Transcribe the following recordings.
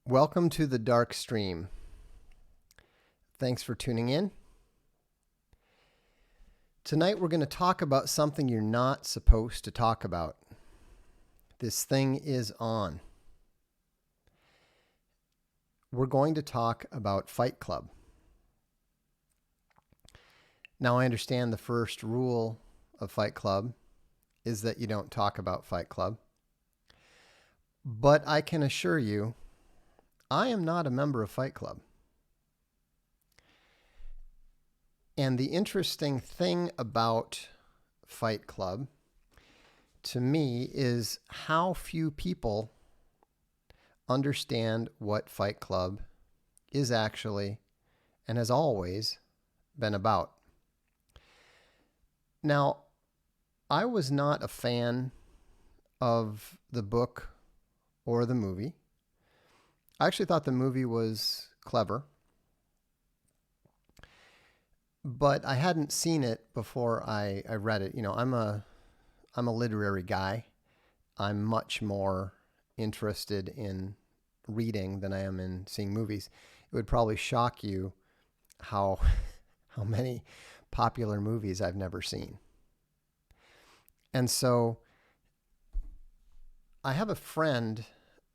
Welcome to the Darkstream. Thanks for tuning in. Tonight we're going to talk about something you're not supposed to talk about. This thing is on. We're going to talk about Fight Club. Now I understand the first rule of Fight Club is that you don't talk about Fight Club. But I can assure you, I am not a member of Fight Club. And the interesting thing about Fight Club, to me, is how few people understand what Fight Club is actually and has always been about. Now, I was not a fan of the book or the movie. I actually thought the movie was clever, but I hadn't seen it before I read it. You know, I'm a literary guy. I'm much more interested in reading than I am in seeing movies. It would probably shock you how many popular movies I've never seen. And so I have a friend.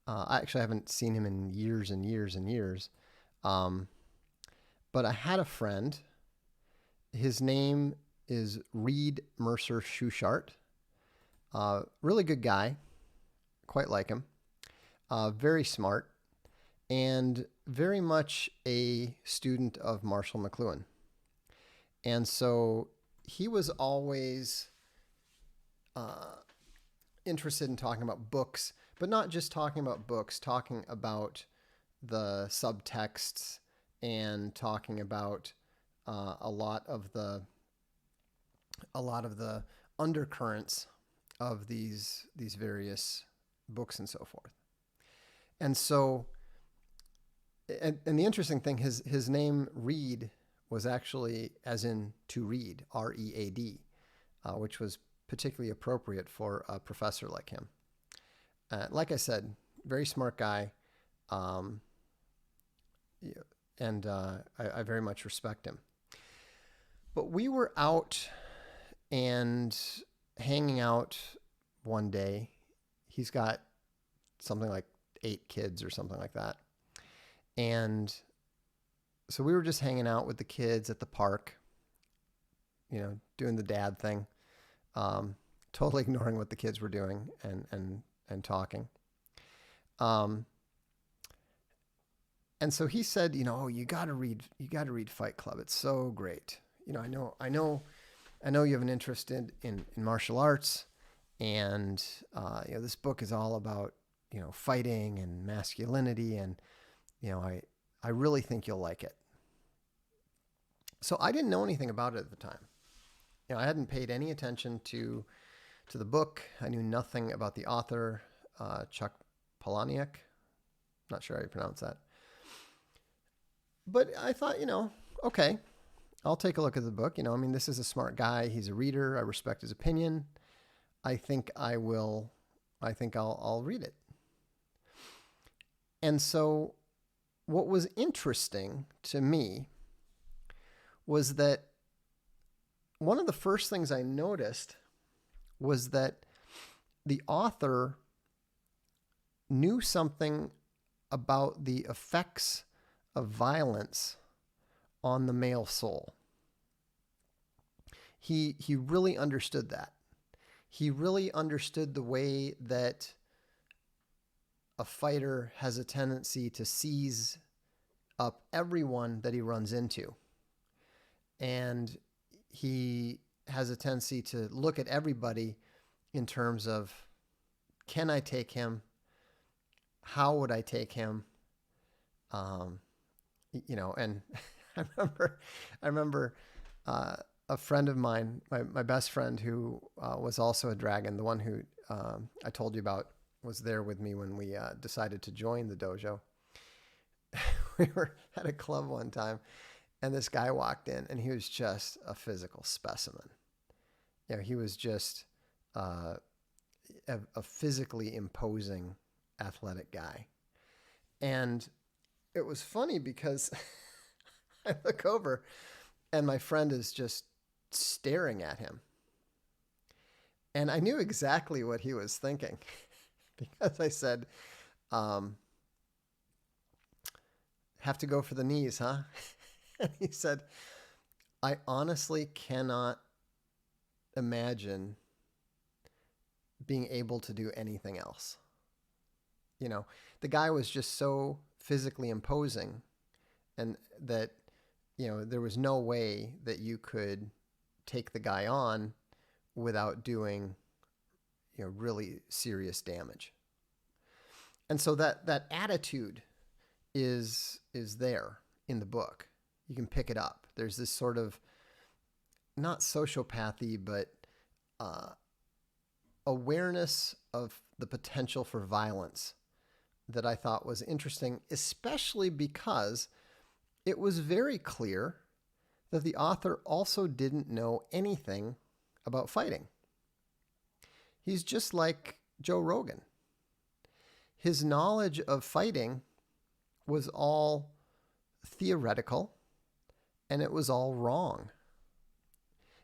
I actually haven't seen him in years and years and years. But I had a friend. His name is Reed Mercer Schuchart. Really good guy. Quite like him. Very smart. And very much a student of Marshall McLuhan. And so he was always interested in talking about books, but not just talking about books, talking about the subtexts and talking about a lot of the undercurrents of these various books and so forth. And so, and the interesting thing, his name Reed was actually as in to read, R-E-A-D, which was particularly appropriate for a professor like him. Like I said, very smart guy, and I very much respect him. But we were out and hanging out one day. He's got something like 8 kids or something like that. And so we were just hanging out with the kids at the park, you know, doing the dad thing, totally ignoring what the kids were doing and talking. And so he said, you know, oh, you got to read Fight Club. It's so great. You know, I know you have an interest in martial arts, and you know, this book is all about, you know, fighting and masculinity, and you know, I really think you'll like it. So I didn't know anything about it at the time. You know, I hadn't paid any attention to the book. I knew nothing about the author, Chuck Palahniuk. Not sure how you pronounce that. But I thought, you know, okay, I'll take a look at the book. You know, I mean, this is a smart guy. He's a reader. I respect his opinion. I think I'll read it. And so what was interesting to me was that one of the first things I noticed was that the author knew something about the effects of violence on the male soul. He really understood that. He really understood the way that a fighter has a tendency to seize up everyone that he runs into. And he has a tendency to look at everybody in terms of, can I take him? How would I take him? You know, and I remember a friend of mine, my best friend, who was also a dragon, the one who I told you about, was there with me when we decided to join the dojo. We were at a club one time, and this guy walked in, and he was just a physical specimen. You know, he was just a physically imposing, athletic guy. And it was funny because I look over and my friend is just staring at him. And I knew exactly what he was thinking because I said, have to go for the knees, huh? And he said, I honestly cannot imagine being able to do anything else. You know, the guy was just so physically imposing, and that, you know, there was no way that you could take the guy on without doing, you know, really serious damage. And so that attitude is there in the book. You can pick it up. There's this sort of, not sociopathy, but awareness of the potential for violence that I thought was interesting, especially because it was very clear that the author also didn't know anything about fighting. He's just like Joe Rogan. His knowledge of fighting was all theoretical, and it was all wrong.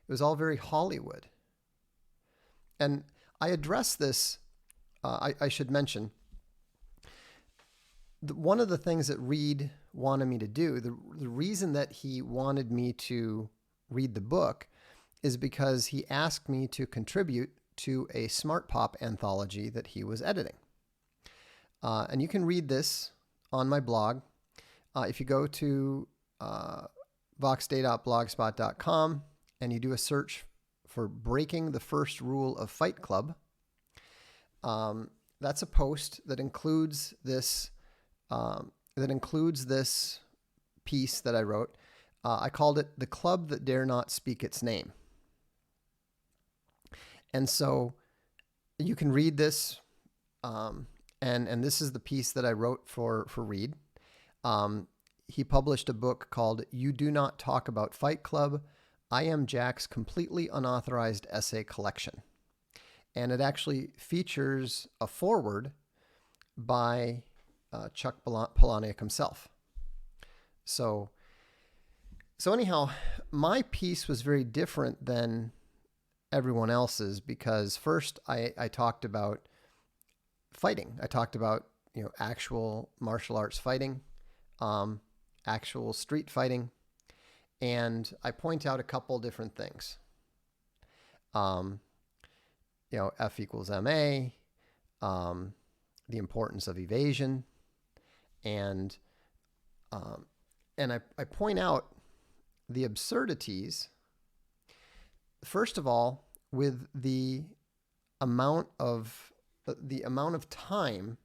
It was all very Hollywood. And I address this, I should mention, one of the things that Reed wanted me to do, the reason that he wanted me to read the book is because he asked me to contribute to a Smart Pop anthology that he was editing. And you can read this on my blog. If you go to voxday.blogspot.com and you do a search for Breaking the First Rule of Fight Club, that's a post that includes this piece that I wrote. I called it "The Club That Dare Not Speak Its Name." And so you can read this, and this is the piece that I wrote for Reed. He published a book called "You Do Not Talk About Fight Club, I Am Jack's Completely Unauthorized Essay Collection." And it actually features a foreword by Chuck Palahniuk himself. So anyhow, my piece was very different than everyone else's because first I talked about fighting. I talked about, you know, actual martial arts fighting, actual street fighting, and I point out a couple different things. You know, F equals MA, the importance of evasion, and I point out the absurdities, first of all, with the amount of time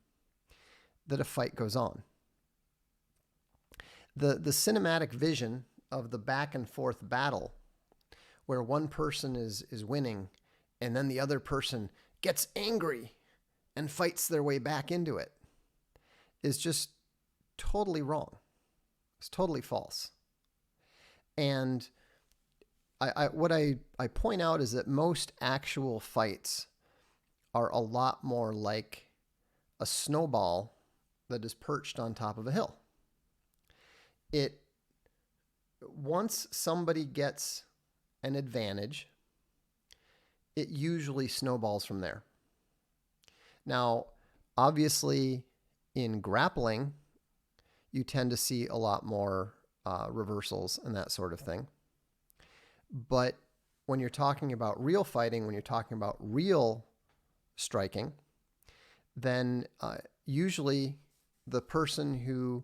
that a fight goes on. The cinematic vision of the back and forth battle where one person is winning and then the other person gets angry and fights their way back into it is just totally wrong. It's totally false. And what I point out is that most actual fights are a lot more like a snowball that is perched on top of a hill. Once somebody gets an advantage, it usually snowballs from there. Now, obviously, in grappling, you tend to see a lot more reversals and that sort of thing. But when you're talking about real fighting, when you're talking about real striking, then usually the person who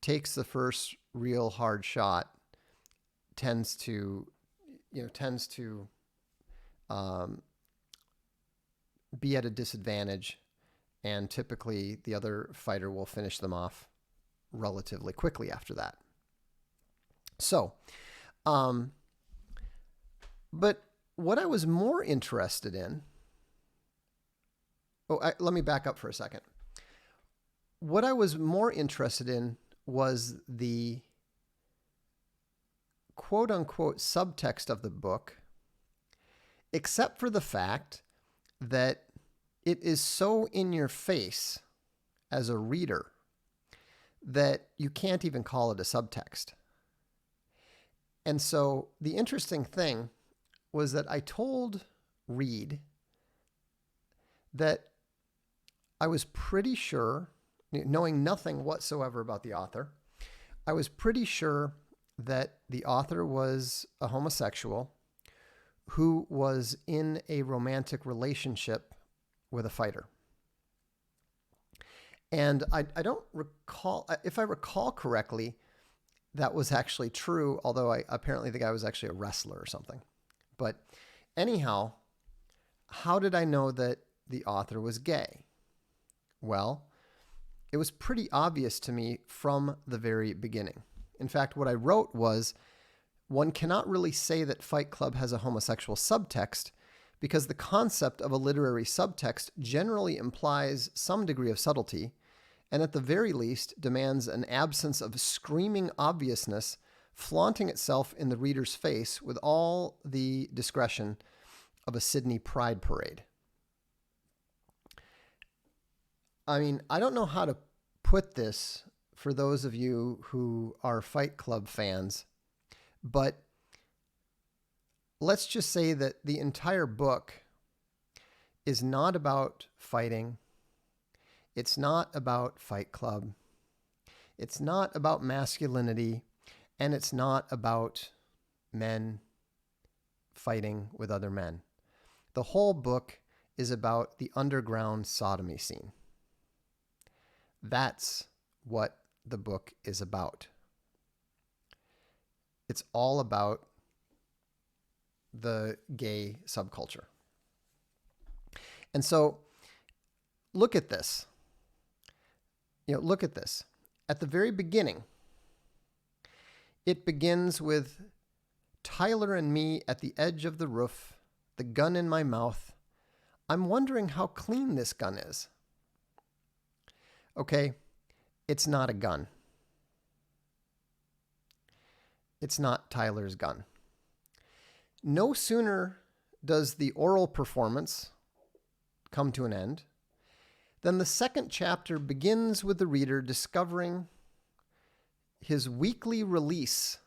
takes the first real hard shot tends to be at a disadvantage, and typically the other fighter will finish them off relatively quickly after that. So, but what I was more interested in, let me back up for a second. What I was more interested in was the quote unquote subtext of the book, except for the fact that it is so in your face as a reader that you can't even call it a subtext. And so the interesting thing was that I told Reed that I was pretty sure, knowing nothing whatsoever about the author, I was pretty sure that the author was a homosexual who was in a romantic relationship with a fighter. And I don't recall, if I recall correctly, that was actually true, although apparently the guy was actually a wrestler or something. But anyhow, how did I know that the author was gay? Well, it was pretty obvious to me from the very beginning. In fact, what I wrote was, one cannot really say that Fight Club has a homosexual subtext because the concept of a literary subtext generally implies some degree of subtlety, and at the very least demands an absence of screaming obviousness flaunting itself in the reader's face with all the discretion of a Sydney Pride parade. I mean, I don't know how to put this for those of you who are Fight Club fans, but let's just say that the entire book is not about fighting. It's not about Fight Club. It's not about masculinity, and it's not about men fighting with other men. The whole book is about the underground sodomy scene. That's what the book is about. It's all about the gay subculture. And so look at this. Look at this. At the very beginning, it begins with Tyler and me at the edge of the roof, the gun in my mouth. I'm wondering how clean this gun is. Okay, it's not a gun. It's not Tyler's gun. No sooner does the oral performance come to an end than the second chapter begins with the reader discovering his weekly release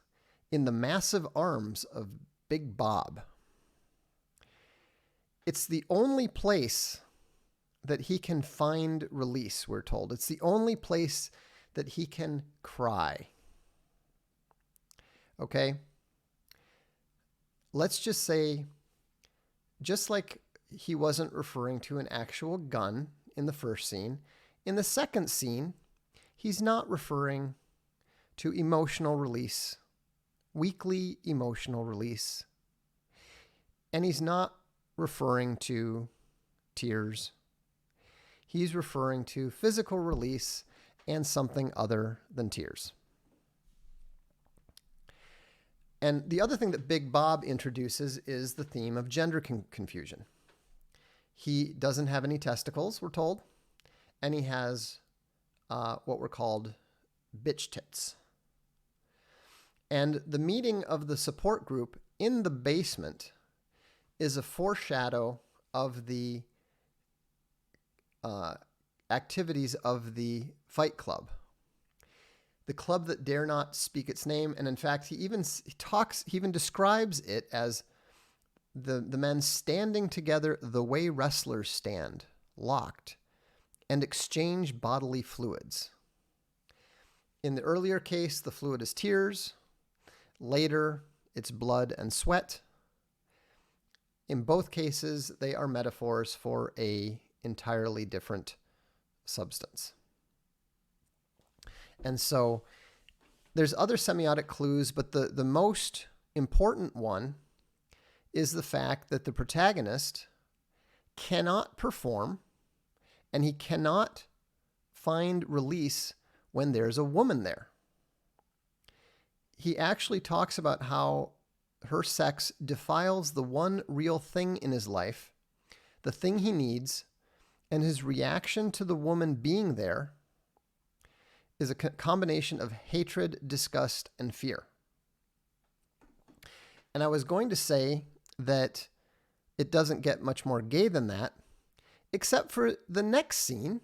in the massive arms of Big Bob. It's the only place that he can find release, we're told. It's the only place that he can cry. Okay? Let's just say, just like he wasn't referring to an actual gun in the first scene, in the second scene, he's not referring to emotional release, weekly emotional release, and he's not referring to tears. He's referring to physical release and something other than tears. And the other thing that Big Bob introduces is the theme of gender confusion. He doesn't have any testicles, we're told, and he has what were called bitch tits. And the meeting of the support group in the basement is a foreshadow of the activities of the Fight Club, the club that dare not speak its name. And in fact, he even describes it as the men standing together the way wrestlers stand, locked, and exchange bodily fluids. In the earlier case, the fluid is tears. Later, it's blood and sweat. In both cases, they are metaphors for an entirely different substance. And so there's other semiotic clues, but the most important one is the fact that the protagonist cannot perform and he cannot find release when there's a woman there. He actually talks about how her sex defiles the one real thing in his life, the thing he needs, and his reaction to the woman being there is a combination of hatred, disgust, and fear. And I was going to say that it doesn't get much more gay than that, except for the next scene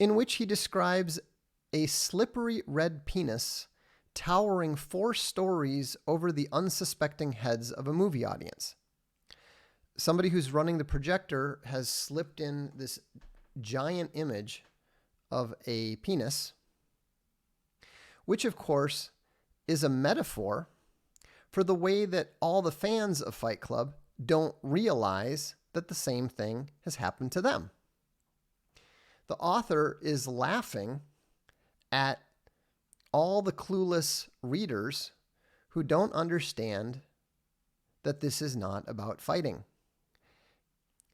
in which he describes a slippery red penis towering 4 stories over the unsuspecting heads of a movie audience. Somebody who's running the projector has slipped in this giant image of a penis, which of course is a metaphor for the way that all the fans of Fight Club don't realize that the same thing has happened to them. The author is laughing at all the clueless readers who don't understand that this is not about fighting.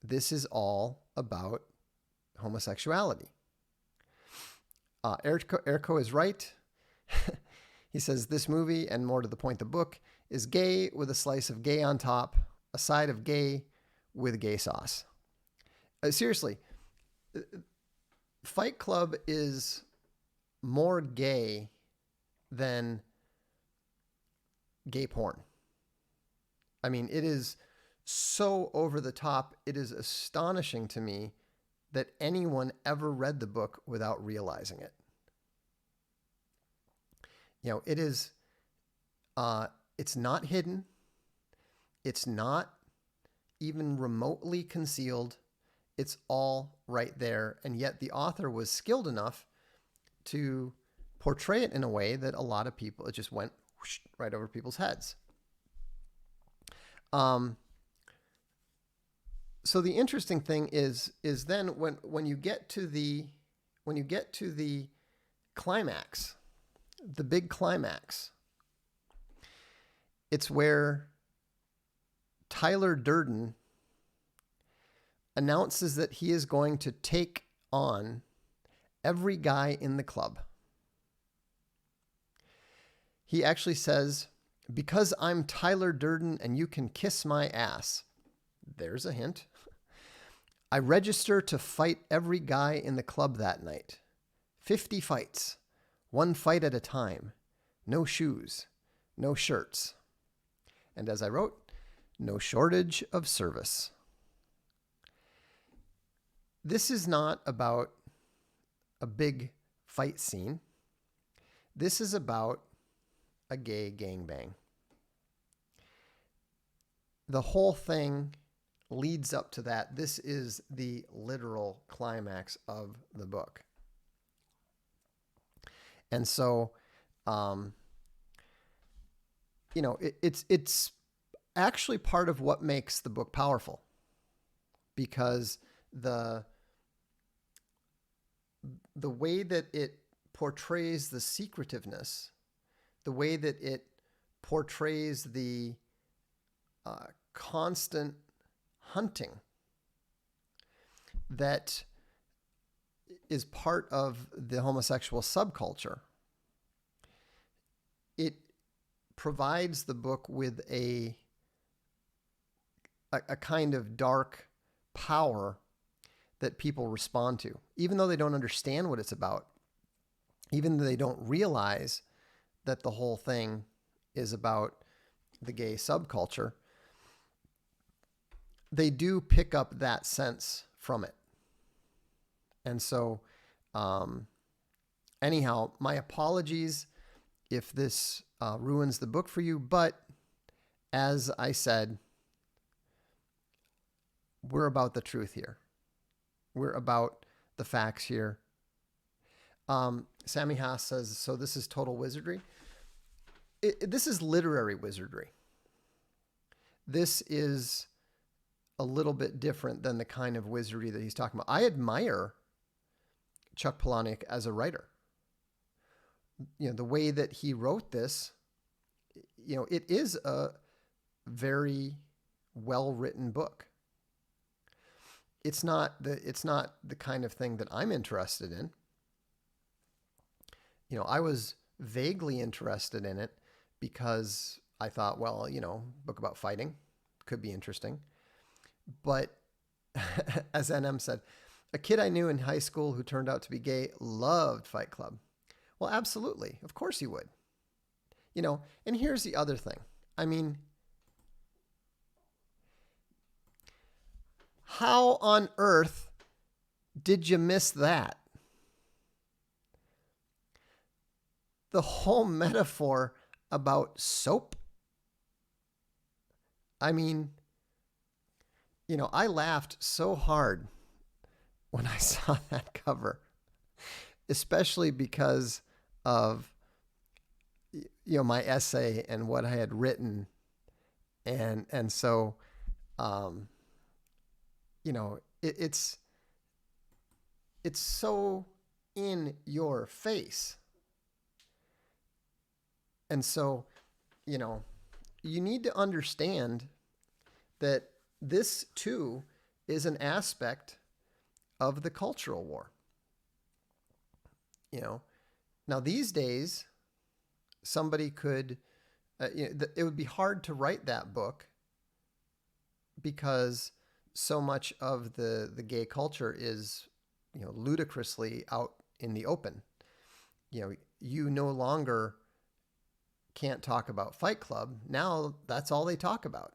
This is all about homosexuality. Erko is right. He says this movie, and more to the point, the book, is gay with a slice of gay on top, a side of gay with gay sauce. Seriously, Fight Club is more gay than gay porn. I mean, it is so over the top. It is astonishing to me that anyone ever read the book without realizing it. You know, it is, it's not hidden. It's not even remotely concealed. It's all right there. And yet the author was skilled enough to portray it in a way that a lot of people, it just went whoosh, right over people's heads. So the interesting thing is then when you get to the climax, the big climax, it's where Tyler Durden announces that he is going to take on every guy in the club. He actually says, "Because I'm Tyler Durden and you can kiss my ass." There's a hint. "I register to fight every guy in the club that night. 50 fights, 1 fight at a time. No shoes, no shirts. And as I wrote, no shortage of service." This is not about a big fight scene. This is about a gay gangbang. The whole thing leads up to that. This is the literal climax of the book. And so, you know, it's actually part of what makes the book powerful, because the way that it portrays the secretiveness, the way that it portrays the constant hunting that is part of the homosexual subculture, it provides the book with a kind of dark power that people respond to, even though they don't understand what it's about, even though they don't realize that the whole thing is about the gay subculture. They do pick up that sense from it. And so, anyhow, my apologies if this ruins the book for you, but as I said, we're about the truth here. We're about the facts here. Sammy Haas says, so this is total wizardry. This is literary wizardry. This is a little bit different than the kind of wizardry that he's talking about. I admire Chuck Palahniuk as a writer. You know, the way that he wrote this, you know, it is a very well-written book. It's not the kind of thing that I'm interested in. You know, I was vaguely interested in it because I thought, well, you know, book about fighting could be interesting. But as NM said, a kid I knew in high school who turned out to be gay loved Fight Club. Well, absolutely. Of course he would. You know, and here's the other thing. I mean, how on earth did you miss that? the whole metaphor about soap. I mean, I laughed so hard when I saw that cover, especially because of my essay and what I had written, and so it's so in your face, and so you need to understand that this too is an aspect of the cultural war. Now these days, somebody could, it would be hard to write that book because so much of the gay culture is, ludicrously out in the open. You no longer can't talk about Fight Club. Now that's all they talk about.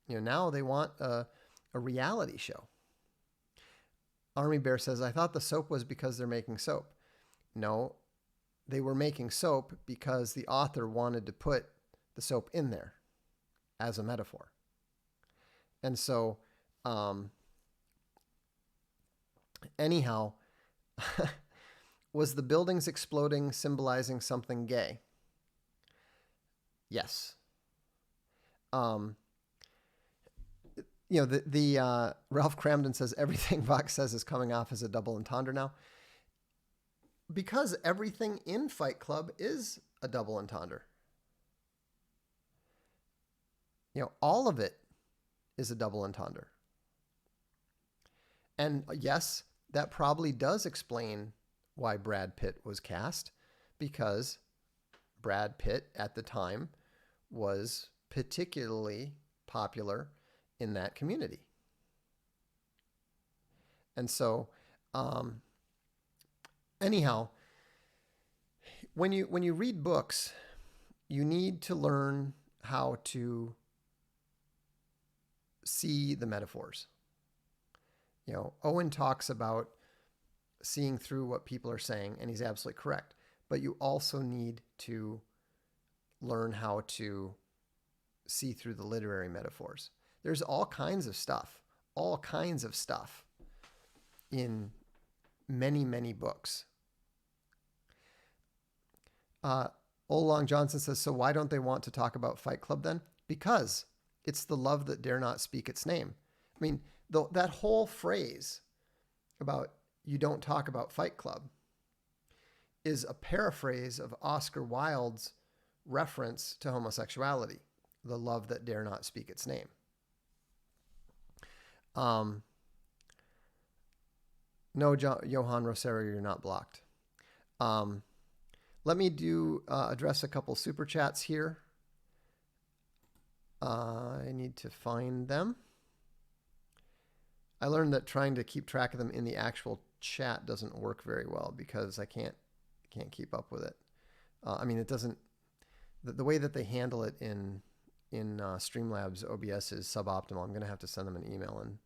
Now they want a reality show. Army Bear says, I thought the soap was because they're making soap. No, they were making soap because the author wanted to put the soap in there as a metaphor. And so, anyhow, was the buildings exploding symbolizing something gay? Yes. Ralph Cramden says everything Vox says is coming off as a double entendre now. Because everything in Fight Club is a double entendre. All of it is a double entendre. And yes, that probably does explain why Brad Pitt was cast, because Brad Pitt at the time was particularly popular in that community. And so, anyhow, when you read books, you need to learn how to see the metaphors. Owen talks about seeing through what people are saying, and he's absolutely correct. But you also need to learn how to see through the literary metaphors. There's all kinds of stuff in many, many books. Olong Johnson says, so why don't they want to talk about Fight Club then? Because it's the love that dare not speak its name. I mean, that whole phrase about you don't talk about Fight Club is a paraphrase of Oscar Wilde's reference to homosexuality, the love that dare not speak its name. No, Johan Rosario, you're not blocked. Let me address a couple super chats here. I need to find them. I learned that trying to keep track of them in the actual chat doesn't work very well because I can't keep up with it. It doesn't. The way that they handle it in Streamlabs OBS is suboptimal. I'm going to have to send them an email and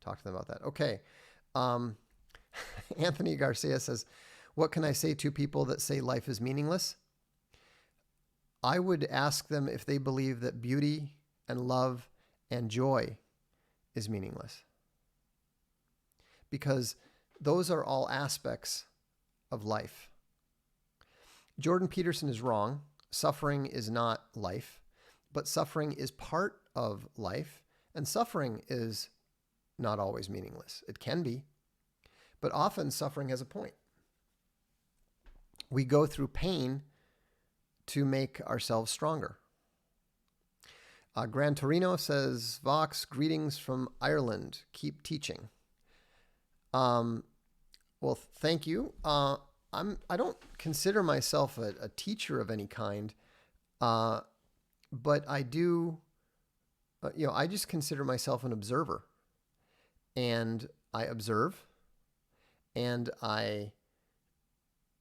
talk to them about that. Okay. Anthony Garcia says, what can I say to people that say life is meaningless? I would ask them if they believe that beauty and love and joy is meaningless. Because those are all aspects of life. Jordan Peterson is wrong. Suffering is not life, but suffering is part of life, and suffering is not always meaningless. It can be, but often suffering has a point. We go through pain to make ourselves stronger. Gran Torino says, Vox, greetings from Ireland. Keep teaching. Well, thank you. I don't consider myself a teacher of any kind, but I do, I just consider myself an observer. And I observe, and I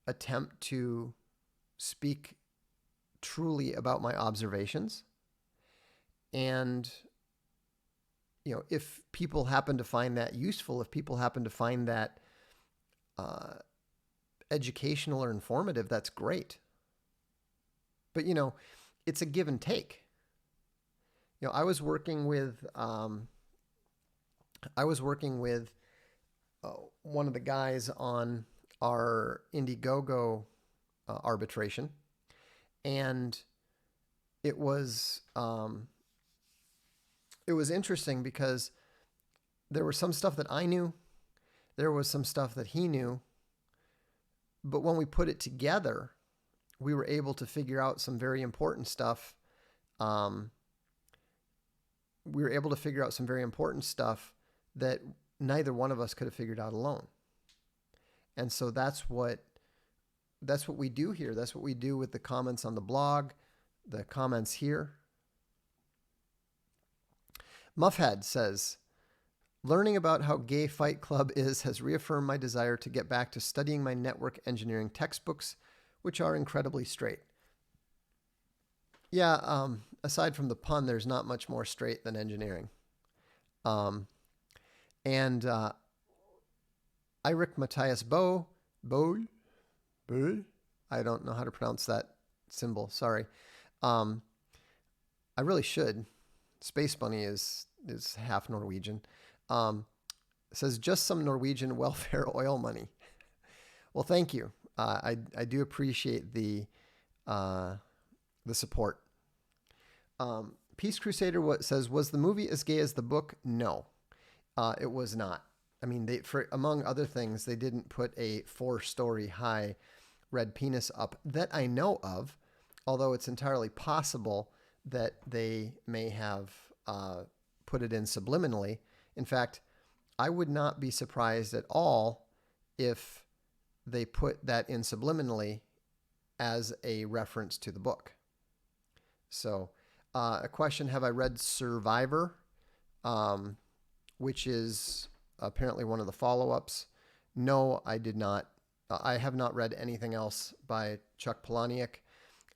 attempt to speak truly about my observations. And, if people happen to find that useful, if people happen to find that educational or informative, that's great. But it's a give and take. I was working with one of the guys on our Indiegogo arbitration, and it was interesting because there was some stuff that I knew, there was some stuff that he knew, but when we put it together, we were able to figure out some very important stuff. That neither one of us could have figured out alone. And so that's what we do here. That's what we do with the comments on the blog, the comments here. Muffhead says, learning about how gay Fight Club is has reaffirmed my desire to get back to studying my network engineering textbooks, which are incredibly straight. Yeah, aside from the pun, there's not much more straight than engineering. Eirik Matthias Bo, I don't know how to pronounce that symbol. Sorry. I really should. Space Bunny is half Norwegian. Says just some Norwegian welfare oil money. Well, thank you. I do appreciate the support. Peace Crusader says, was the movie as gay as the book? No, it was not. I mean, among other things, they didn't put a 4-story high red penis up that I know of, although it's entirely possible that they may have put it in subliminally. In fact, I would not be surprised at all if they put that in subliminally as a reference to the book. So, a question, have I read Survivor, which is apparently one of the follow-ups? No, I did not. I have not read anything else by Chuck Palahniuk.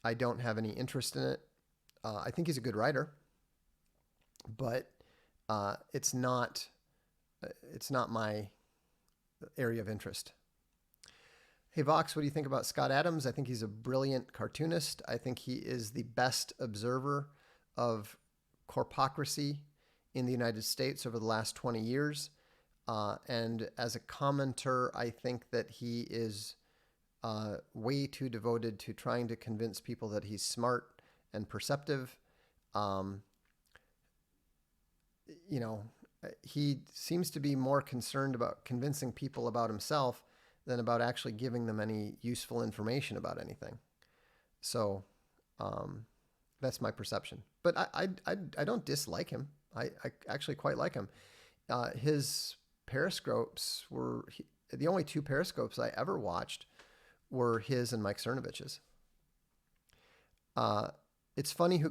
I don't have any interest in it. I think he's a good writer, but it's not my area of interest. Hey, Vox, what do you think about Scott Adams? I think he's a brilliant cartoonist. I think he is the best observer of corpocracy in the United States over the last 20 years. And as a commenter, I think that he is way too devoted to trying to convince people that he's smart and perceptive. He seems to be more concerned about convincing people about himself than about actually giving them any useful information about anything. So that's my perception. But I don't dislike him. I actually quite like him. His Periscopes were the only 2 Periscopes I ever watched were his and Mike Cernovich's. It's funny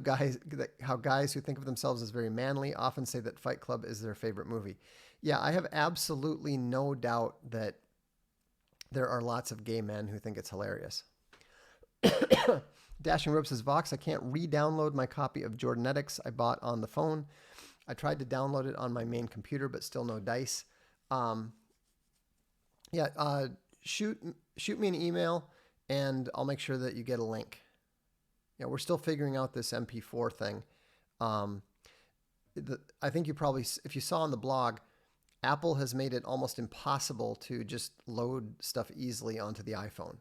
how guys who think of themselves as very manly often say that Fight Club is their favorite movie. Yeah, I have absolutely no doubt that there are lots of gay men who think it's hilarious. Dashing Rope says, Vox, I can't re-download my copy of Jordanetics I bought on the phone. I tried to download it on my main computer, but still no dice. Shoot me an email, and I'll make sure that you get a link. Yeah, we're still figuring out this MP4 thing. I think you probably, if you saw on the blog, Apple has made it almost impossible to just load stuff easily onto the iPhone.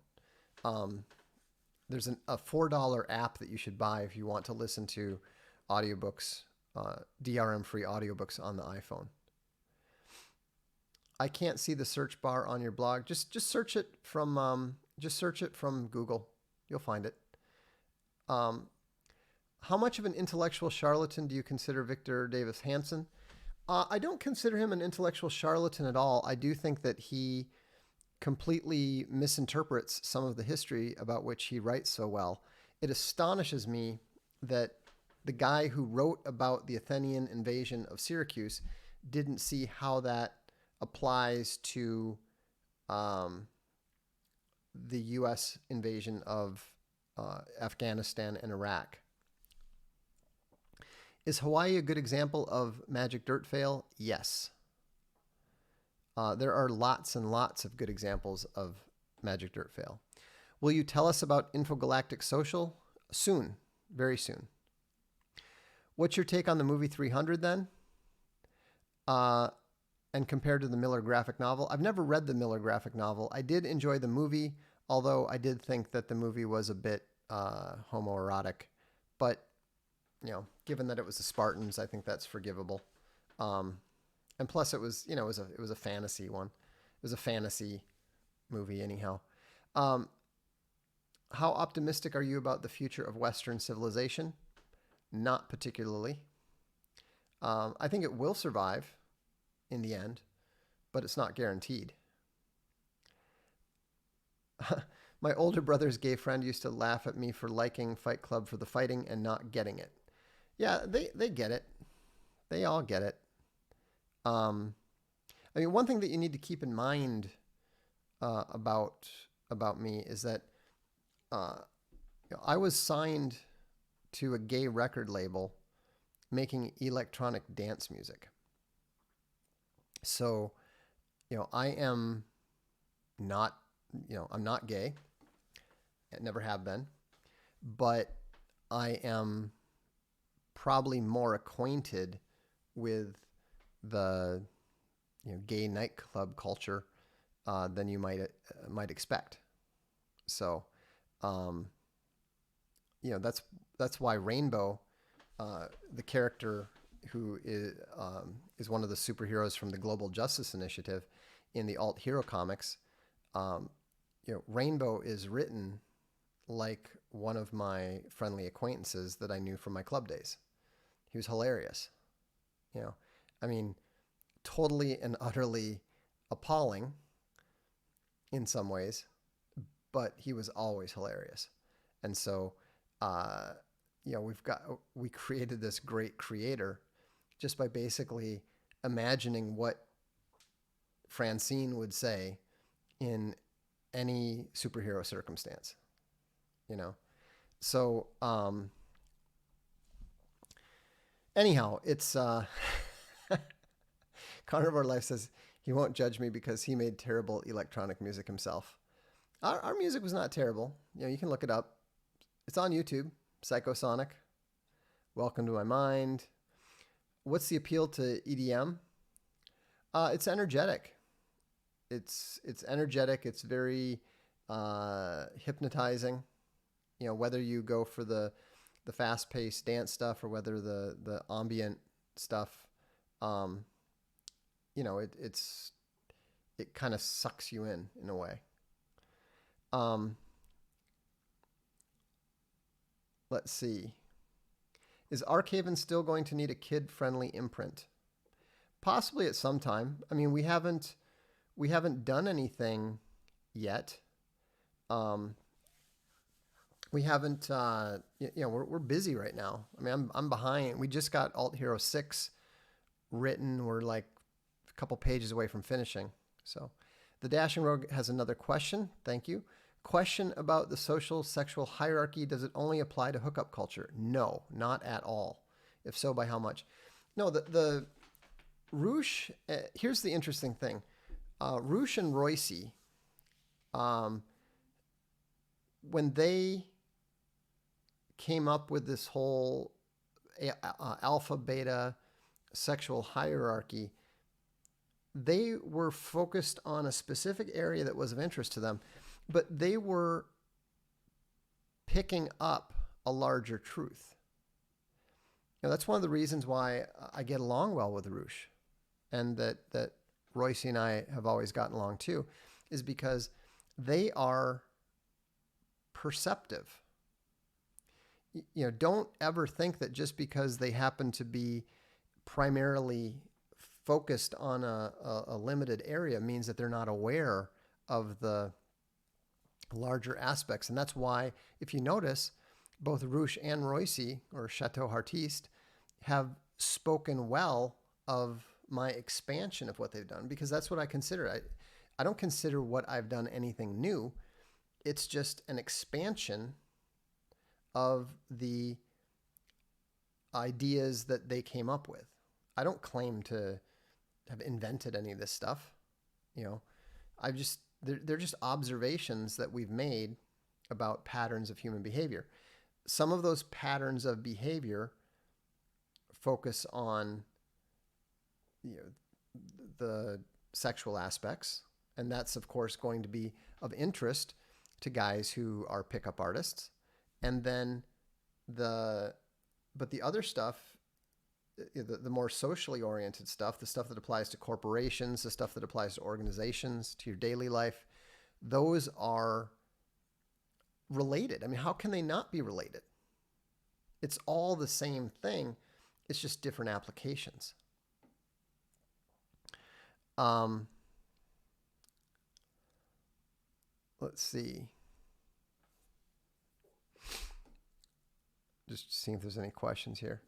There's a $4 app that you should buy if you want to listen to audiobooks, DRM-free audiobooks on the iPhone. I can't see the search bar on your blog. Just search it from Google. You'll find it. How much of an intellectual charlatan do you consider Victor Davis Hanson? I don't consider him an intellectual charlatan at all. I do think that he completely misinterprets some of the history about which he writes so well. It astonishes me that the guy who wrote about the Athenian invasion of Syracuse didn't see how that applies to the U.S. invasion of Afghanistan and Iraq. Is Hawaii a good example of magic dirt fail? Yes. There are lots and lots of good examples of magic dirt fail. Will you tell us about Infogalactic Social? soon, very soon. What's your take on the movie 300 then? And compared to the Miller graphic novel, I've never read the Miller graphic novel. I did enjoy the movie, although I did think that the movie was a bit homoerotic. But given that it was the Spartans, I think that's forgivable. And plus, it was it was a fantasy one. It was a fantasy movie, anyhow. How optimistic are you about the future of Western civilization? Not particularly. I think it will survive in the end, but it's not guaranteed. My older brother's gay friend used to laugh at me for liking Fight Club for the fighting and not getting it. Yeah, they get it. They all get it. I mean, one thing that you need to keep in mind about me is that I was signed to a gay record label making electronic dance music. So, I am not, I'm not gay. I never have been, but I am probably more acquainted with the gay nightclub culture than you might expect. So, that's why Rainbow, the character who is one of the superheroes from the Global Justice Initiative in the alt hero comics, Rainbow is written like one of my friendly acquaintances that I knew from my club days. He was hilarious. I mean, totally and utterly appalling in some ways, but he was always hilarious. And so, we created this great creator just by basically imagining what Francine would say in any superhero circumstance, So, anyhow, it's Carnivore Life says he won't judge me because he made terrible electronic music himself. Our music was not terrible. You can look it up. It's on YouTube. Psychosonic. Welcome to My Mind. What's the appeal to EDM? It's energetic. It's energetic. It's very hypnotizing. Whether you go for the fast-paced dance stuff or whether the ambient stuff, it kind of sucks you in a way. Let's see. Is Archaven still going to need a kid-friendly imprint? Possibly at some time. I mean, we haven't done anything yet. We haven't. We're busy right now. I mean, I'm behind. We just got Alt Hero 6 written. We're like a couple pages away from finishing. So, the Dashing Rogue has another question. Thank you. Question about the social sexual hierarchy. Does it only apply to hookup culture? No, not at all. If so, by how much? No, the Roosh, here's the interesting thing. Roosh and Royce, when they came up with this whole alpha beta sexual hierarchy, they were focused on a specific area that was of interest to them, but they were picking up a larger truth. That's one of the reasons why I get along well with Roosh, and that Royce and I have always gotten along too, is because they are perceptive. Don't ever think that just because they happen to be primarily focused on a limited area means that they're not aware of the larger aspects. And that's why, if you notice, both Roosh and Royce, or Chateau Artiste, have spoken well of my expansion of what they've done, because that's what I consider. I don't consider what I've done anything new. It's just an expansion of the ideas that they came up with. I don't claim to have invented any of this stuff. They're just observations that we've made about patterns of human behavior. some of those patterns of behavior focus on, you know, the sexual aspects, and that's of course going to be of interest to guys who are pickup artists. And then the other stuff, the more socially oriented stuff, the stuff that applies to corporations, the stuff that applies to organizations, to your daily life, those are related. I mean, how can they not be related? It's all the same thing. It's just different applications. Let's see. Just seeing if there's any questions here.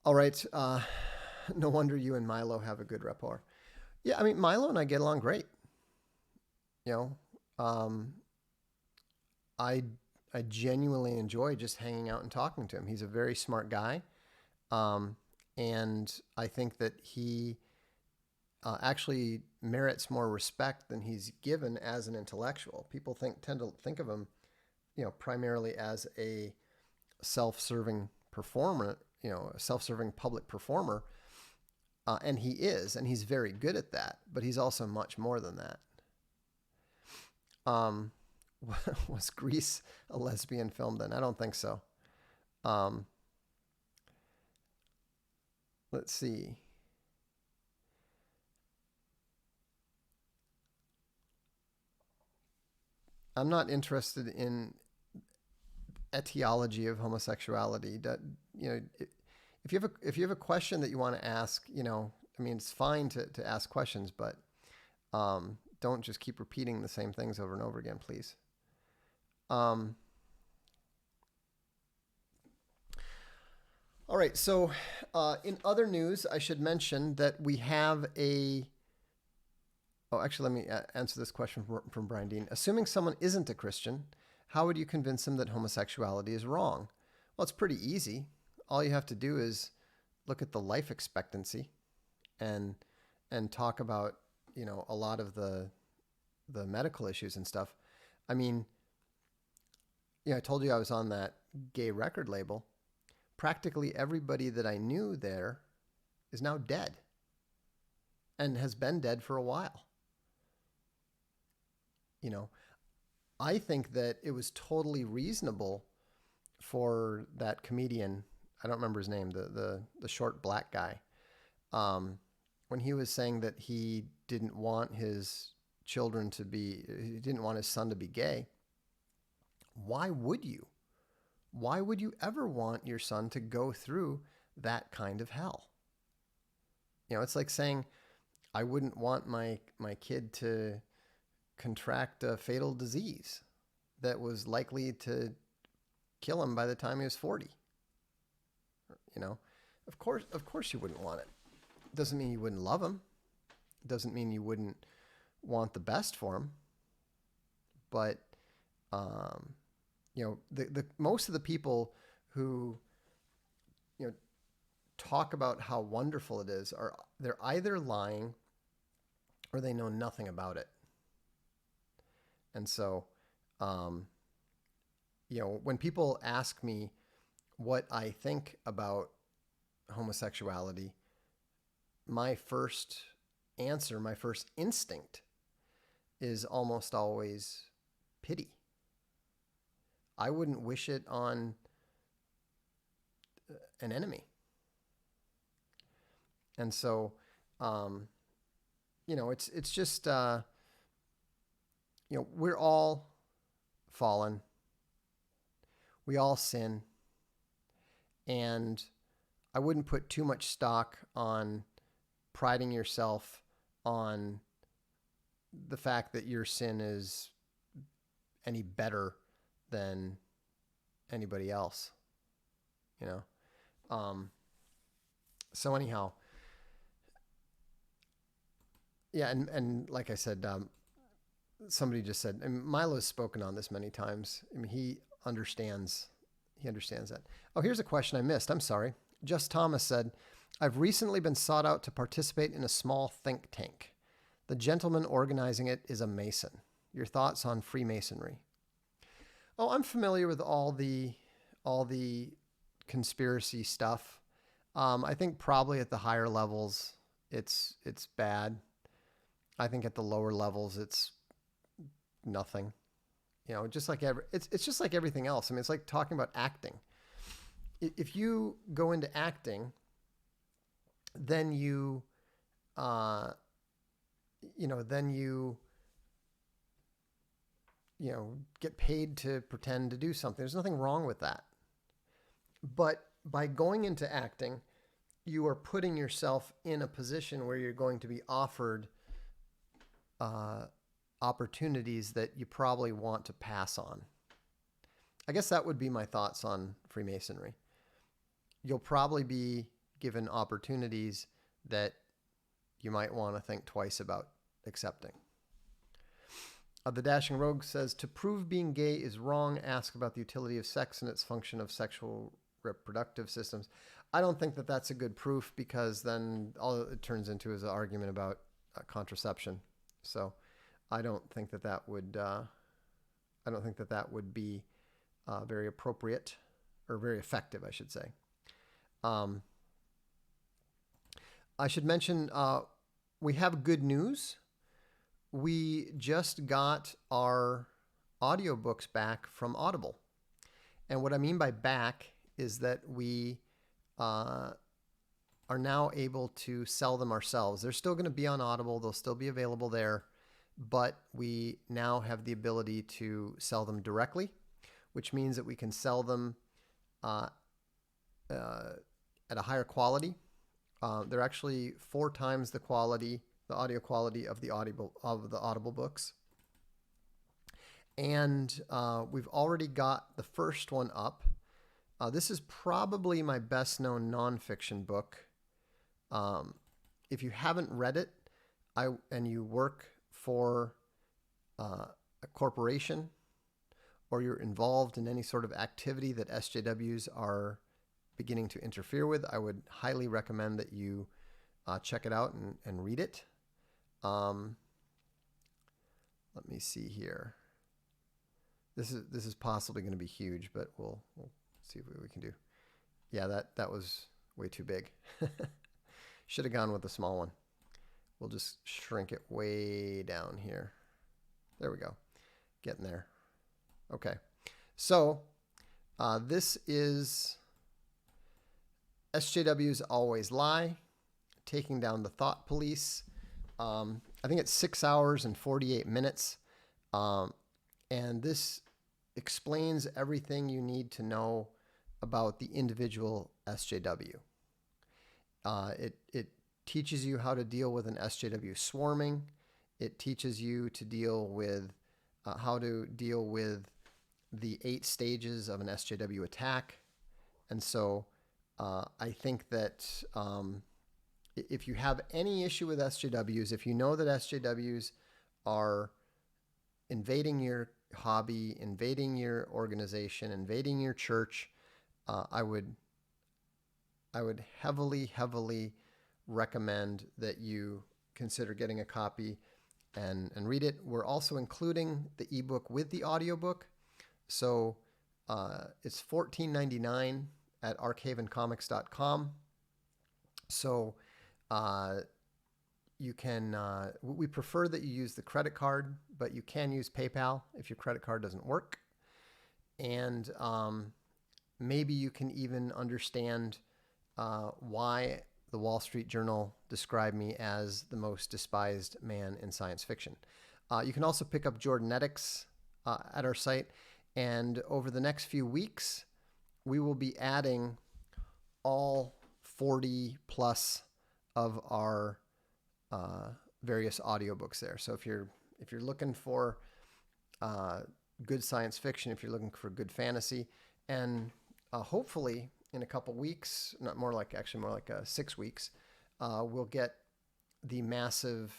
All right. No wonder you and Milo have a good rapport. Yeah, I mean, Milo and I get along great. You know, I genuinely enjoy just hanging out and talking to him. He's a very smart guy, and I think that he actually merits more respect than he's given as an intellectual. People tend to think of him, you know, primarily as a self-serving performer, you know, a self-serving public performer, and he is, and he's very good at that. But he's also much more than that. Was Grease a lesbian film then? I don't think so. Let's see. I'm not interested in etiology of homosexuality. That, you know, if you have a question that you want to ask, you know, I mean, it's fine to ask questions, but don't just keep repeating the same things over and over again, please. All right. So, in other news, I should mention that we have a. Oh, actually, let me answer this question from Brian Dean. Assuming someone isn't a Christian, how would you convince them that homosexuality is wrong? Well, it's pretty easy. All you have to do is look at the life expectancy, and talk about, you know, a lot of the medical issues and stuff. I mean, I told you I was on that gay record label. Practically everybody that I knew there is now dead, and has been dead for a while. You know, I think that it was totally reasonable for that comedian, I don't remember his name, the short black guy, when he was saying that he didn't want his children to be, he didn't want his son to be gay. Why would you? Why would you ever want your son to go through that kind of hell? You know, it's like saying, I wouldn't want my kid to contract a fatal disease that was likely to kill him by the time he was 40. You know, of course you wouldn't want it. It doesn't mean you wouldn't love him. It doesn't mean you wouldn't want the best for him. But, you know, the most of the people who, you know, talk about how wonderful it is they're either lying or they know nothing about it. And so, you know, when people ask me what I think about homosexuality, my first answer, my first instinct is almost always pity. I wouldn't wish it on an enemy. And so, you know, it's just, you know, we're all fallen. We all sin. And I wouldn't put too much stock on priding yourself on the fact that your sin is any better than anybody else, you know? So anyhow, yeah. And like I said, somebody just said, and Milo's spoken on this many times. I mean, he understands that. Oh, here's a question I missed. I'm sorry. Just Thomas said, I've recently been sought out to participate in a small think tank. The gentleman organizing it is a Mason. Your thoughts on Freemasonry? Oh, I'm familiar with all the conspiracy stuff. I think probably at the higher levels, it's bad. I think at the lower levels, it's nothing. Just like it's just like everything else. I mean, it's like talking about acting. If you go into acting, then uh, then get paid to pretend to do something. There's nothing wrong with that. But by going into acting, you are putting yourself in a position where you're going to be offered uh, opportunities that you probably want to pass on. I guess that would be my thoughts on Freemasonry. You'll probably be given opportunities that you might want to think twice about accepting. The Dashing Rogue says, to prove being gay is wrong, ask about the utility of sex and its function of sexual reproductive systems. I don't think that that's a good proof, because then all it turns into is an argument about contraception. So I don't think that that would be very appropriate, or very effective, I should say. I should mention we have good news. We just got our audiobooks back from Audible. And what I mean by back is that we are now able to sell them ourselves. They're still going to be on Audible. They'll still be available there. But we now have the ability to sell them directly, which means that we can sell them at a higher quality. They're actually 4 times the quality, the audio quality of the Audible books. And we've already got the first one up. This is probably my best known nonfiction book. If you haven't read it, and you work for a corporation, or you're involved in any sort of activity that SJWs are beginning to interfere with, I would highly recommend that you check it out and read it. Let me see here. This is possibly going to be huge, but we'll see what we can do. Yeah, that was way too big. Should have gone with the small one. We'll just shrink it way down here. There we go. Getting there. Okay. So this is SJWs Always Lie, Taking Down the Thought Police. I think it's 6 hours and 48 minutes. And this explains everything you need to know about the individual SJW. It teaches you how to deal with an SJW swarming. It teaches you to deal with how to deal with the 8 stages of an SJW attack. And so I think that if you have any issue with SJWs, if you know that SJWs are invading your hobby, invading your organization, invading your church, I would heavily recommend that you consider getting a copy and read it. We're also including the ebook with the audiobook. So it's $14.99 at archavencomics.com. So you can, we prefer that you use the credit card, but you can use PayPal if your credit card doesn't work. And maybe you can even understand why the Wall Street Journal described me as the most despised man in science fiction. You can also pick up Jordanetics at our site. And over the next few weeks, we will be adding all 40 plus of our various audiobooks there. So if you're looking for good science fiction, if you're looking for good fantasy, and hopefully in a couple weeks, more like 6 weeks, we'll get the massive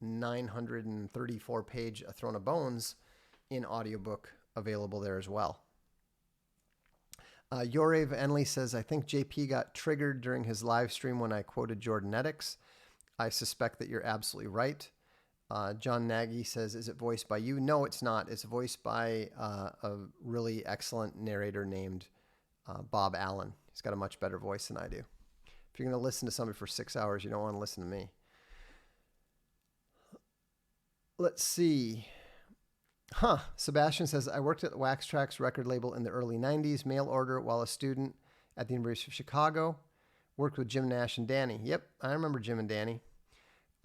934-page A Throne of Bones in audiobook available there as well. Yorev Enley says, I think JP got triggered during his live stream when I quoted Jordanetics. I suspect that you're absolutely right. John Nagy says, "Is it voiced by you?" No, it's not. It's voiced by a really excellent narrator named Bob Allen. He's got a much better voice than I do. If you're going to listen to somebody for 6 hours, you don't want to listen to me. Let's see. Sebastian says, I worked at Wax Trax record label in the early 90s, mail order while a student at the University of Chicago. Worked with Jim Nash and Danny. Yep, I remember Jim and Danny.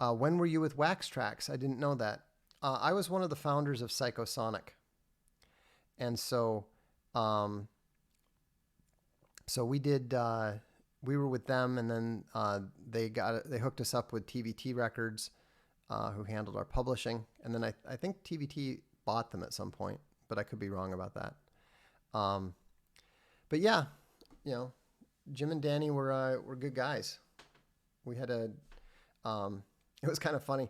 When were you with Wax Trax? I didn't know that. I was one of the founders of Psychosonic. And so we did, we were with them, and then they hooked us up with TVT Records, who handled our publishing. And then I think TVT bought them at some point, but I could be wrong about that. But yeah, Jim and Danny were good guys. We had it was kind of funny.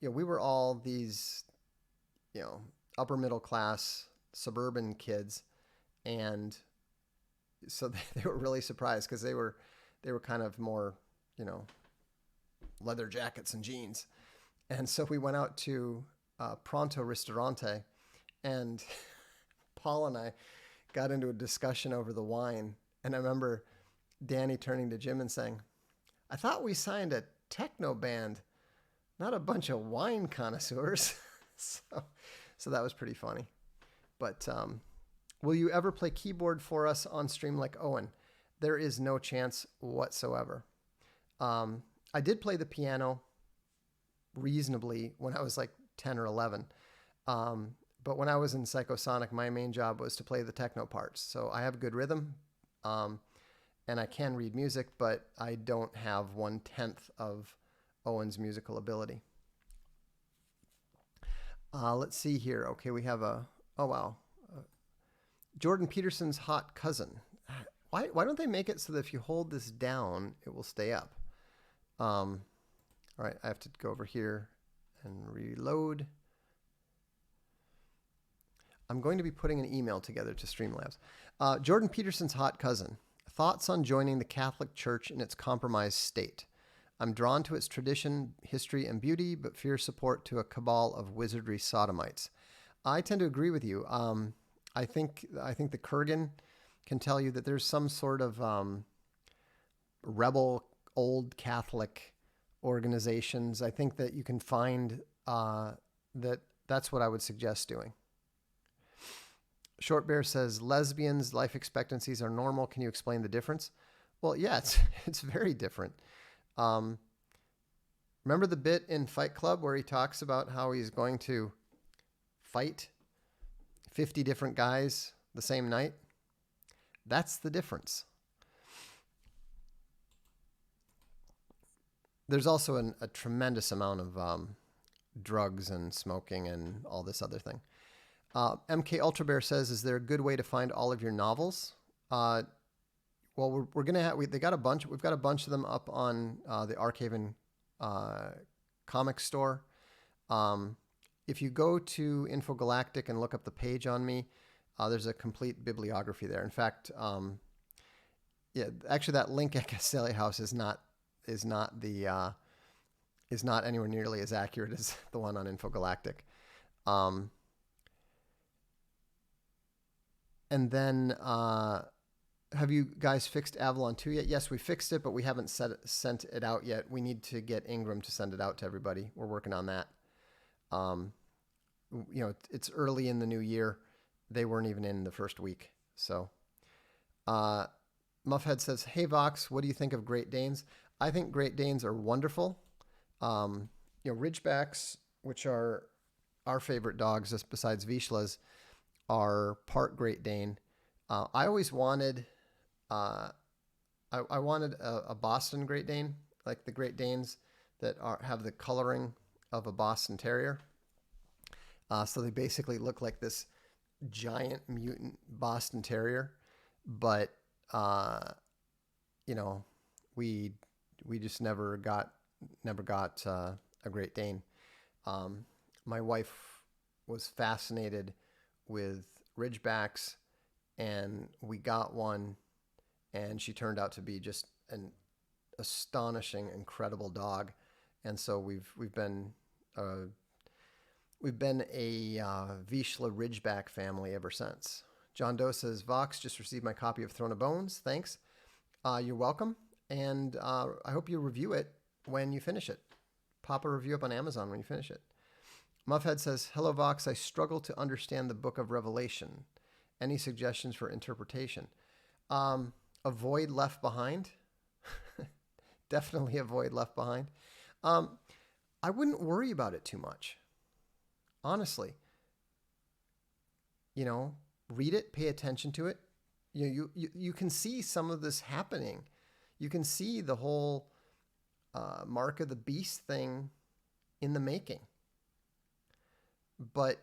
We were all these, upper middle class suburban kids, and so they were really surprised because they were kind of more, leather jackets and jeans. And so we went out to Pronto Ristorante, and Paul and I got into a discussion over the wine. And I remember Danny turning to Jim and saying, I thought we signed a techno band, not a bunch of wine connoisseurs. So that was pretty funny. But will you ever play keyboard for us on stream like Owen? There is no chance whatsoever. I did play the piano reasonably when I was like 10 or 11. But when I was in Psychosonic, my main job was to play the techno parts. So I have good rhythm, and I can read music, but I don't have 1/10 of Owen's musical ability. Let's see here. Okay, we have Jordan Peterson's hot cousin. Why don't they make it so that if you hold this down, it will stay up? All right, I have to go over here and reload. I'm going to be putting an email together to Streamlabs. Jordan Peterson's hot cousin. Thoughts on joining the Catholic Church in its compromised state. I'm drawn to its tradition, history, and beauty, but fear support to a cabal of wizardry sodomites. I tend to agree with you. I think the Kurgan can tell you that there's some sort of rebel old Catholic organizations. I think that you can find that's what I would suggest doing. Short Bear says, lesbians' life expectancies are normal. Can you explain the difference? Well, yeah, it's very different. Remember the bit in Fight Club where he talks about how he's going to fight 50 different guys the same night? That's the difference. There's also a tremendous amount of drugs and smoking and all this other thing. MK Ultra Bear says, "Is there a good way to find all of your novels?" Well, we're gonna have We've got a bunch of them up on the Archhaven comic store. If you go to Infogalactic and look up the page on me, there's a complete bibliography there. In fact, actually, that link at Castelli House is not anywhere nearly as accurate as the one on Infogalactic. And then, have you guys fixed Avalon 2 yet? Yes, we fixed it, but we haven't sent it out yet. We need to get Ingram to send it out to everybody. We're working on that. It's early in the new year. They weren't even in the first week. So, Muffhead says, "Hey Vox, what do you think of Great Danes?" I think Great Danes are wonderful. Ridgebacks, which are our favorite dogs, just besides Wishla's, are part Great Dane. I always wanted, I wanted a Boston Great Dane, like the Great Danes that have the coloring of a Boston Terrier. So they basically look like this giant mutant Boston Terrier, but we just never got a Great Dane. My wife was fascinated with Ridgebacks, and we got one, and she turned out to be just an astonishing, incredible dog. And so we've been we've been a Vizsla Ridgeback family ever since. John Doe says, Vox, just received my copy of Throne of Bones. Thanks. You're welcome. And I hope you review it when you finish it. Pop a review up on Amazon when you finish it. Muffhead says, hello, Vox. I struggle to understand the book of Revelation. Any suggestions for interpretation? Avoid Left Behind. Definitely avoid Left Behind. I wouldn't worry about it too much. Honestly. Read it, pay attention to it. You can see some of this happening. You can see the whole Mark of the Beast thing in the making. But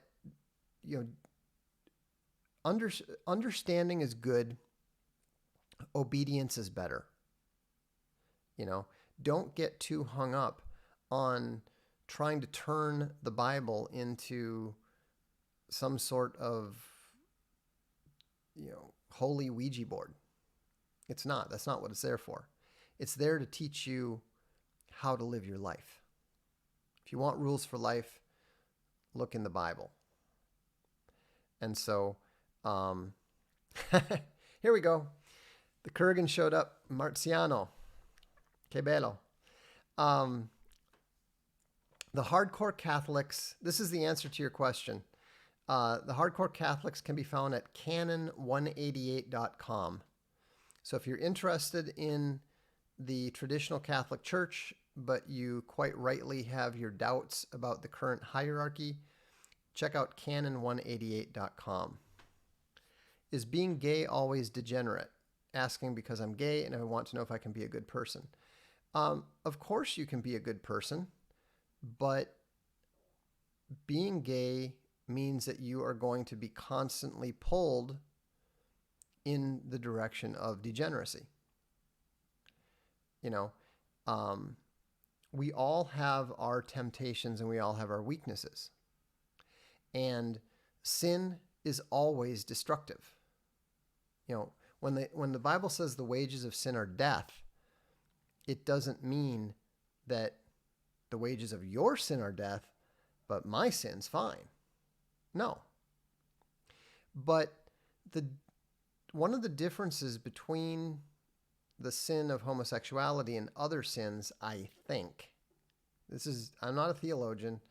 understanding is good. Obedience is better. Don't get too hung up on trying to turn the Bible into some sort of holy Ouija board. It's not. That's not what it's there for. It's there to teach you how to live your life. If you want rules for life, look in the Bible. And so, here we go. The Kurgan showed up. Marziano. Que bello. The hardcore Catholics, this is the answer to your question. The hardcore Catholics can be found at canon188.com. So if you're interested in the traditional Catholic Church, but you quite rightly have your doubts about the current hierarchy, check out canon188.com. Is being gay always degenerate? Asking because I'm gay and I want to know if I can be a good person. Of course you can be a good person, but being gay means that you are going to be constantly pulled in the direction of degeneracy. We all have our temptations and we all have our weaknesses. And sin is always destructive. When the Bible says the wages of sin are death, it doesn't mean that the wages of your sin are death, but my sin's fine. No. But one of the differences between the sin of homosexuality and other sins, I think, I'm not a theologian,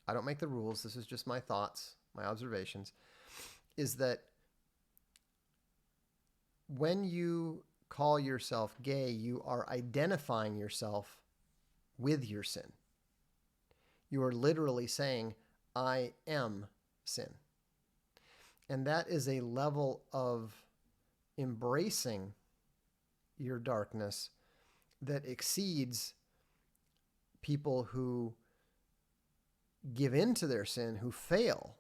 I don't make the rules, this is just my thoughts, my observations, is that when you call yourself gay, you are identifying yourself with your sin. You are literally saying, I am sin. And that is a level of embracing your darkness that exceeds people who give in to their sin, who fail,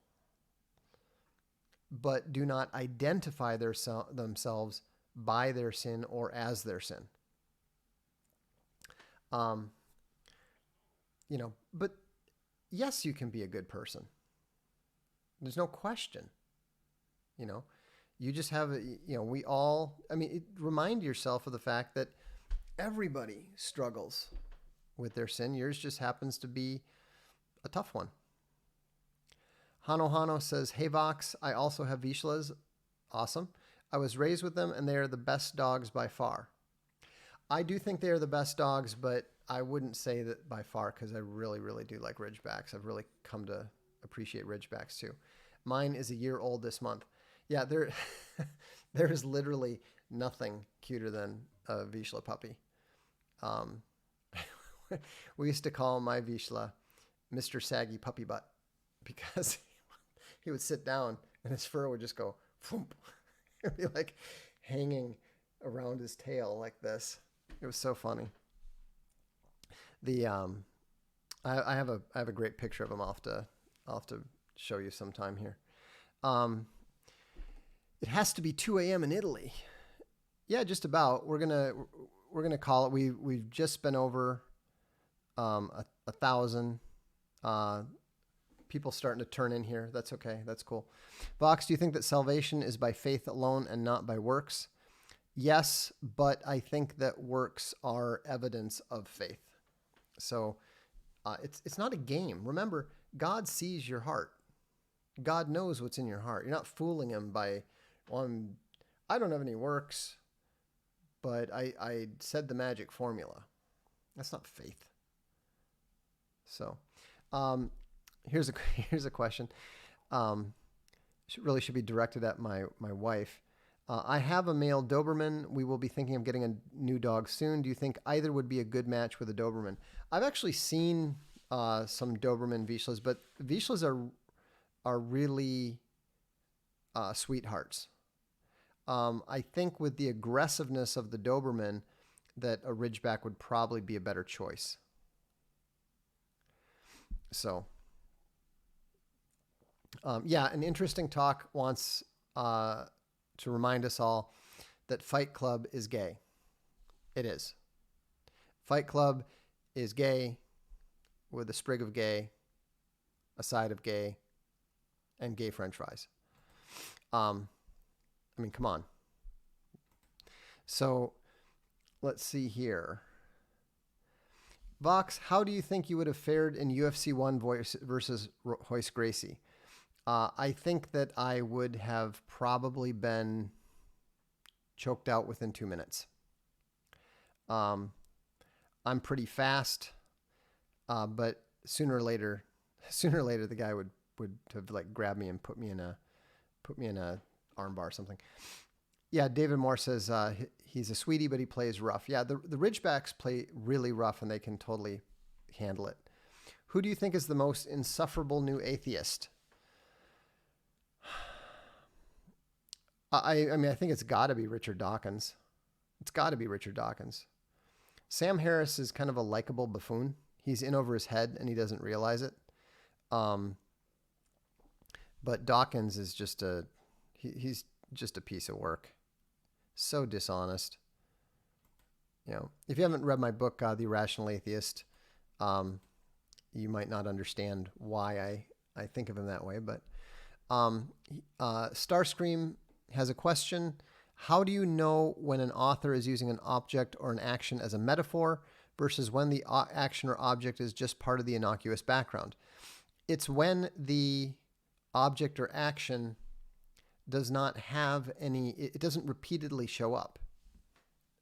but do not identify themselves by their sin or as their sin. But yes, you can be a good person. There's no question. You just have, remind yourself of the fact that everybody struggles with their sin. Yours just happens to be a tough one. Hano says, hey Vox, I also have Vizslas. Awesome. I was raised with them and they are the best dogs by far. I do think they are the best dogs, but I wouldn't say that by far because I really, really do like Ridgebacks. I've really come to appreciate Ridgebacks too. Mine is a year old this month. Yeah, there is literally nothing cuter than a Vizsla puppy. We used to call my Vizsla Mr. Saggy Puppy Butt because he would sit down and his fur would just go thump. It would be like hanging around his tail like this. It was so funny. I have a great picture of him. I'll have to show you sometime here. It has to be 2 a.m. in Italy. Yeah, just about. We're gonna call it. We've just been over 1,000 people starting to turn in here. That's okay. That's cool. Vox, do you think that salvation is by faith alone and not by works? Yes, but I think that works are evidence of faith. So It's not a game. Remember, God sees your heart. God knows what's in your heart. You're not fooling him by, well, I don't have any works, but I said the magic formula. That's not faith. So, here's a question. Really should be directed at my wife. I have a male Doberman. We will be thinking of getting a new dog soon. Do you think either would be a good match with a Doberman? I've actually seen some Doberman Vizslas, but Vizslas are really sweethearts. I think with the aggressiveness of the Doberman, that a Ridgeback would probably be a better choice. So, an interesting talk wants to remind us all that Fight Club is gay. It is. Fight Club is gay with a sprig of gay, a side of gay, and gay French fries. Come on. So let's see here. Vox, how do you think you would have fared in UFC 1 versus Royce Gracie? I think that I would have probably been choked out within 2 minutes. I'm pretty fast, but sooner or later, the guy would have like grabbed me and put me in a armbar or something. Yeah, David Moore says he's a sweetie, but he plays rough. Yeah, the Ridgebacks play really rough, and they can totally handle it. Who do you think is the most insufferable new atheist? I think it's got to be Richard Dawkins. It's got to be Richard Dawkins. Sam Harris is kind of a likable buffoon. He's in over his head, and he doesn't realize it. But Dawkins is he's just a piece of work. So dishonest. If you haven't read my book, The Irrational Atheist, you might not understand why I think of him that way. But Starscream has a question. How do you know when an author is using an object or an action as a metaphor versus when the action or object is just part of the innocuous background? It's when the object or action does not have it doesn't repeatedly show up.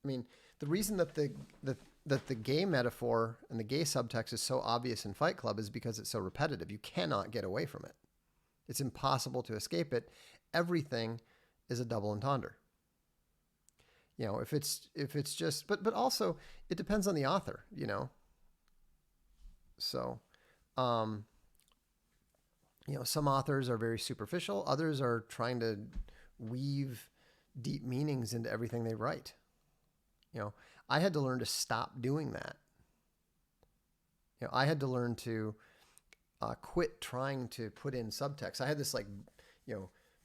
The reason that the gay metaphor and the gay subtext is so obvious in Fight Club is because it's so repetitive. You cannot get away from it. It's impossible to escape it. Everything is a double entendre. If it's just, but also it depends on the author, So, some authors are very superficial. Others are trying to weave deep meanings into everything they write. I had to learn to stop doing that. I had to learn to quit trying to put in subtext. I had this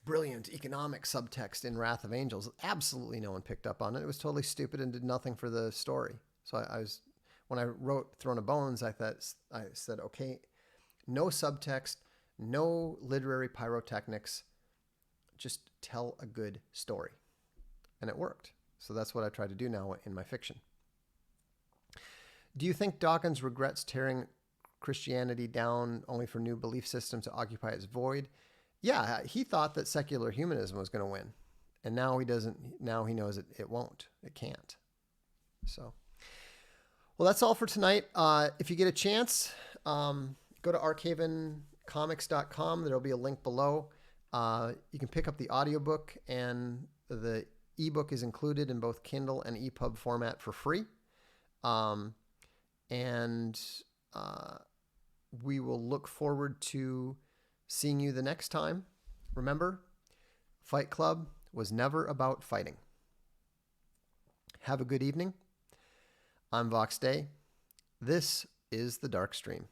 brilliant economic subtext in Wrath of Angels. Absolutely no one picked up on it. It was totally stupid and did nothing for the story. So when I wrote Throne of Bones, I said, okay, no subtext, no literary pyrotechnics, just tell a good story. And it worked. So that's what I try to do now in my fiction. Do you think Dawkins regrets tearing Christianity down only for new belief systems to occupy its void? Yeah, he thought that secular humanism was going to win. And now he doesn't. Now he knows it won't. It can't. So, well, that's all for tonight. If you get a chance, go to archavencomics.com. There'll be a link below. You can pick up the audiobook, and the ebook is included in both Kindle and EPUB format for free. We will look forward to seeing you the next time. Remember, Fight Club was never about fighting. Have a good evening. I'm Vox Day. This is the Darkstream.